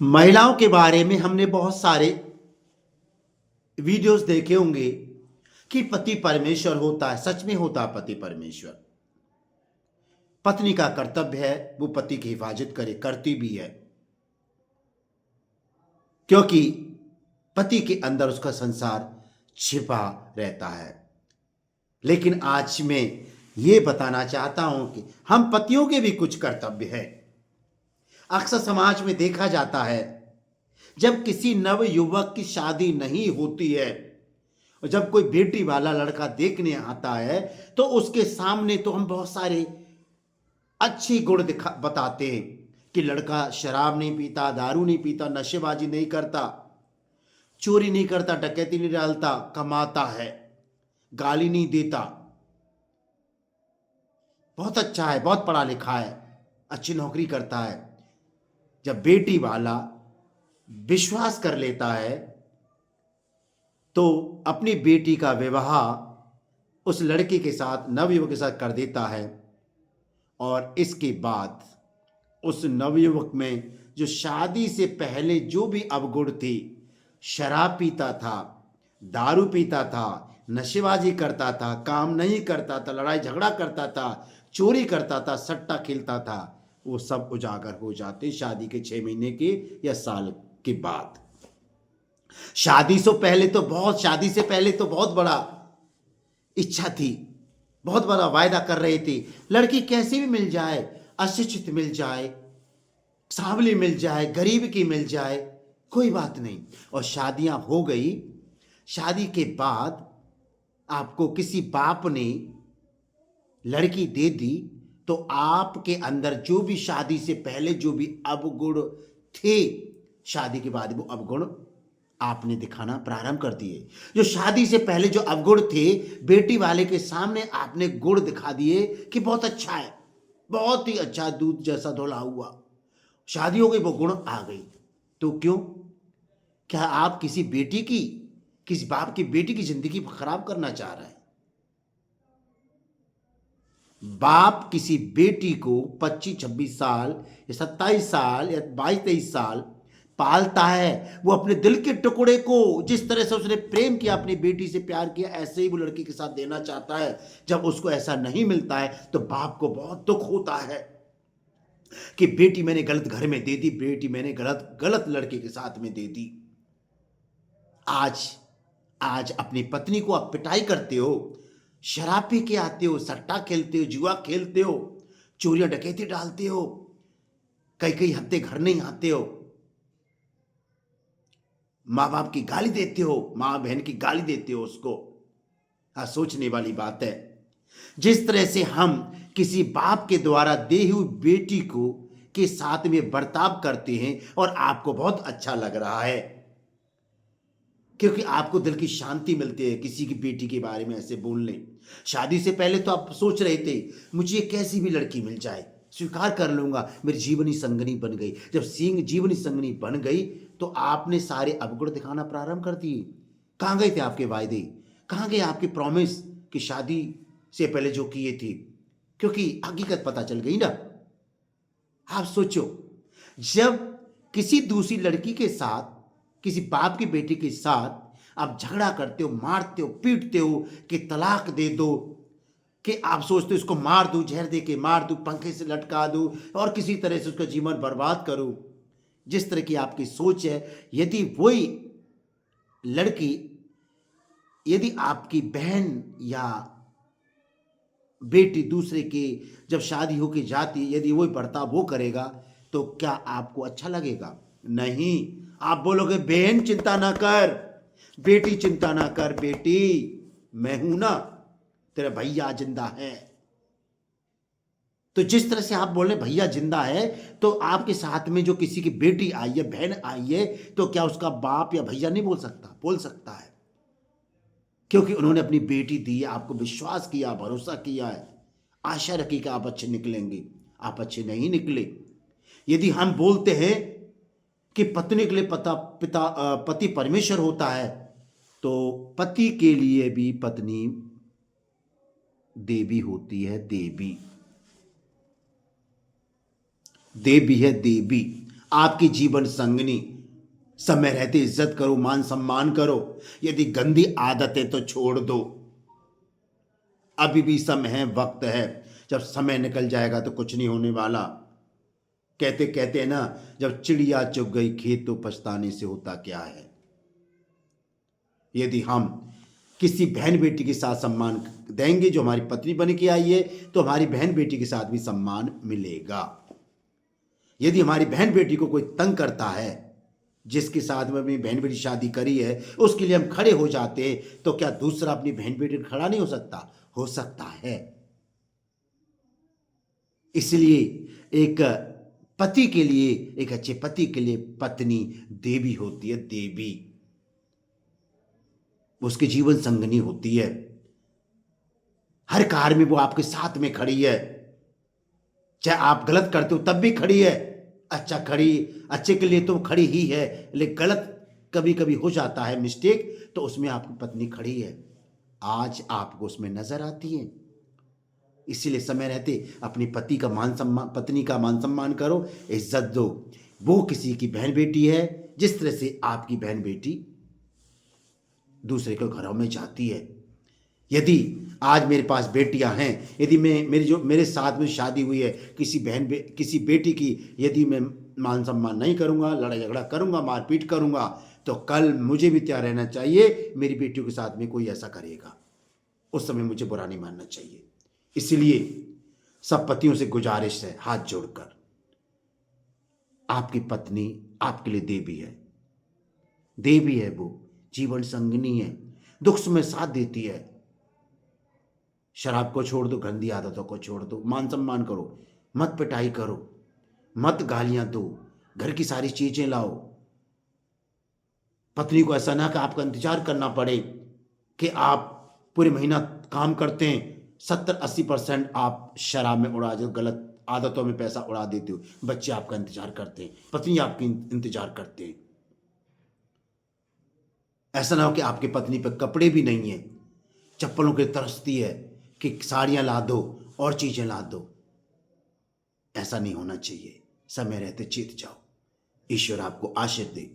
महिलाओं के बारे में हमने बहुत सारे वीडियोस देखे होंगे कि पति परमेश्वर होता है। सच में होता है पति परमेश्वर। पत्नी का कर्तव्य है वो पति की हिफाजत करे, करती भी है, क्योंकि पति के अंदर उसका संसार छिपा रहता है। लेकिन आज मैं ये बताना चाहता हूं कि हम पतियों के भी कुछ कर्तव्य है। अक्सर समाज में देखा जाता है जब किसी नव युवक की शादी नहीं होती है और जब कोई बेटी वाला लड़का देखने आता है तो उसके सामने तो हम बहुत सारे अच्छी गुण दिखा बताते हैं कि लड़का शराब नहीं पीता, दारू नहीं पीता, नशेबाजी नहीं करता, चोरी नहीं करता, डकैती नहीं डालता, कमाता है, गाली नहीं देता, बहुत अच्छा है, बहुत पढ़ा लिखा है, अच्छी नौकरी करता है। जब बेटी वाला विश्वास कर लेता है तो अपनी बेटी का विवाह उस लड़के के साथ, नवयुवक के साथ कर देता है। और इसके बाद उस नवयुवक में जो शादी से पहले जो भी अवगुण थी, शराब पीता था, दारू पीता था, नशेबाजी करता था, काम नहीं करता था, लड़ाई झगड़ा करता था, चोरी करता था, सट्टा खेलता था, वो सब उजागर हो जाते शादी के 6 महीने के या साल के बाद। शादी से पहले तो बहुत बड़ा इच्छा थी, बहुत बड़ा वायदा कर रहे थे, लड़की कैसी भी मिल जाए, अशिक्षित मिल जाए, सांवली मिल जाए, गरीब की मिल जाए, कोई बात नहीं। और शादियां हो गई। शादी के बाद आपको किसी बाप ने लड़की दे दी तो आपके अंदर जो भी शादी से पहले जो भी अवगुण थे, शादी के बाद वो अवगुण आपने दिखाना प्रारंभ कर दिए। जो शादी से पहले जो अवगुण थे, बेटी वाले के सामने आपने गुण दिखा दिए कि बहुत अच्छा है, बहुत ही अच्छा, दूध जैसा धुला हुआ। शादी हो गई, वो गुण आ गई। तो क्यों? क्या आप किसी बाप की बेटी की जिंदगी खराब करना चाह रहे हैं? बाप किसी बेटी को 25-26 साल या 27 साल या 22-23 साल पालता है। वो अपने दिल के टुकड़े को, जिस तरह से उसने प्रेम किया, अपनी बेटी से प्यार किया, ऐसे ही वो लड़की के साथ देना चाहता है। जब उसको ऐसा नहीं मिलता है तो बाप को बहुत दुख होता है कि बेटी मैंने गलत घर में दे दी, बेटी मैंने गलत गलत लड़के के साथ में दे दी। आज आज अपनी पत्नी को आप पिटाई करते हो, शराब पी के आते हो, सट्टा खेलते हो, जुआ खेलते हो, चोरियां डकैती डालते हो, कई कई हफ्ते घर नहीं आते हो, माँ बाप की गाली देते हो, माँ बहन की गाली देते हो उसको। हाँ, सोचने वाली बात है। जिस तरह से हम किसी बाप के द्वारा दी हुई बेटी को के साथ में बर्ताव करते हैं और आपको बहुत अच्छा लग रहा है, क्योंकि आपको दिल की शांति मिलती है किसी की बेटी के बारे में ऐसे बोलने। शादी से पहले तो आप सोच रहे थे मुझे कैसी भी लड़की मिल जाए, स्वीकार कर लूंगा, मेरी जीवनी संगनी बन गई। जब जीवनी संगनी बन गई तो आपने सारे अवगुण दिखाना प्रारंभ कर दिए। कहाँ गए थे आपके वायदे? कहाँ गए आपके प्रॉमिस कि शादी से पहले जो किए थे? क्योंकि हकीकत पता चल गई ना। आप सोचो, जब किसी दूसरी लड़की के साथ, किसी बाप की बेटी के साथ आप झगड़ा करते हो, मारते हो, पीटते हो कि तलाक दे दो, कि आप सोचते हो इसको मार दूं, जहर दे के मार दूं, पंखे से लटका दूं और किसी तरह से उसका जीवन बर्बाद करूं, जिस तरह की आपकी सोच है, यदि वही लड़की, यदि आपकी बहन या बेटी दूसरे की जब शादी होके जाती, यदि वही बर्ताव वो करेगा तो क्या आपको अच्छा लगेगा? नहीं। आप बोलोगे बहन चिंता ना कर, बेटी चिंता ना कर, बेटी मैं हूं ना, तेरा भैया जिंदा है। तो जिस तरह से आप बोल रहे भैया जिंदा है, तो आपके साथ में जो किसी की बेटी आई है, बहन आई है, तो क्या उसका बाप या भैया नहीं बोल सकता? बोल सकता है, क्योंकि उन्होंने अपनी बेटी दी है, आपको विश्वास किया, भरोसा किया है, आशा रखी कि आप अच्छे निकलेंगे। आप अच्छे नहीं निकले। यदि हम बोलते हैं कि पत्नी के लिए पति परमेश्वर होता है, तो पति के लिए भी पत्नी देवी होती है। देवी, देवी है, देवी। आपकी जीवन संगनी, समय रहते इज्जत करो, मान सम्मान करो। यदि गंदी आदतें तो छोड़ दो, अभी भी समय है, वक्त है। जब समय निकल जाएगा तो कुछ नहीं होने वाला। कहते कहते हैं ना, जब चिड़िया चुग गई खेत तो पछताने से होता क्या है। यदि हम किसी बहन बेटी के साथ सम्मान देंगे जो हमारी पत्नी बन के आई है, तो हमारी बहन बेटी के साथ भी सम्मान मिलेगा। यदि हमारी बहन बेटी को कोई तंग करता है, जिसके साथ में अपनी बहन बेटी शादी करी है, उसके लिए हम खड़े हो जाते हैं, तो क्या दूसरा अपनी बहन बेटी को खड़ा नहीं हो सकता? हो सकता है। इसलिए एक पति के लिए, एक अच्छे पति के लिए पत्नी देवी होती है, देवी। उसकी जीवन संगनी होती है। हर कार्य में वो आपके साथ में खड़ी है। चाहे आप गलत करते हो तब भी खड़ी है। अच्छे के लिए तो खड़ी ही है, लेकिन गलत कभी कभी हो जाता है मिस्टेक, तो उसमें आपकी पत्नी खड़ी है। आज आपको उसमें नजर आती है। इसीलिए समय रहते अपनी पत्नी का मान सम्मान करो, इज्जत दो। वो किसी की बहन बेटी है, जिस तरह से आपकी बहन बेटी दूसरे के घरों में जाती है। यदि आज मेरे पास बेटियां हैं, यदि मेरे साथ में शादी हुई है, किसी बेटी की यदि मैं मान सम्मान नहीं करूंगा, लड़ाई झगड़ा करूंगा, मारपीट करूंगा, तो कल मुझे भी तैयार रहना चाहिए, मेरी बेटियों के साथ में कोई ऐसा करेगा, उस समय मुझे बुरा नहीं मानना चाहिए। इसलिए सब पतियों से गुजारिश है, हाथ जोड़कर, आपकी पत्नी आपके लिए देवी है। देवी है, वो जीवन संगिनी है, दुख में साथ देती है। शराब को छोड़ दो, गंदी आदतों को छोड़ दो, मान सम्मान करो, मत पिटाई करो, मत गालियां दो, घर की सारी चीजें लाओ। पत्नी को ऐसा ना कि आपको इंतजार करना पड़े कि आप पूरे महीना काम करते हैं, 70-80% आप शराब में उड़ा दो, गलत आदतों में पैसा उड़ा देते हो, बच्चे आपका इंतजार करते हैं, पत्नी आपकी इंतजार करते हैं। ऐसा ना हो कि आपकी पत्नी पर कपड़े भी नहीं है, चप्पलों के तरसती है कि साड़ियां ला दो और चीजें ला दो। ऐसा नहीं होना चाहिए। समय रहते चेत जाओ। ईश्वर आपको आशीष दे।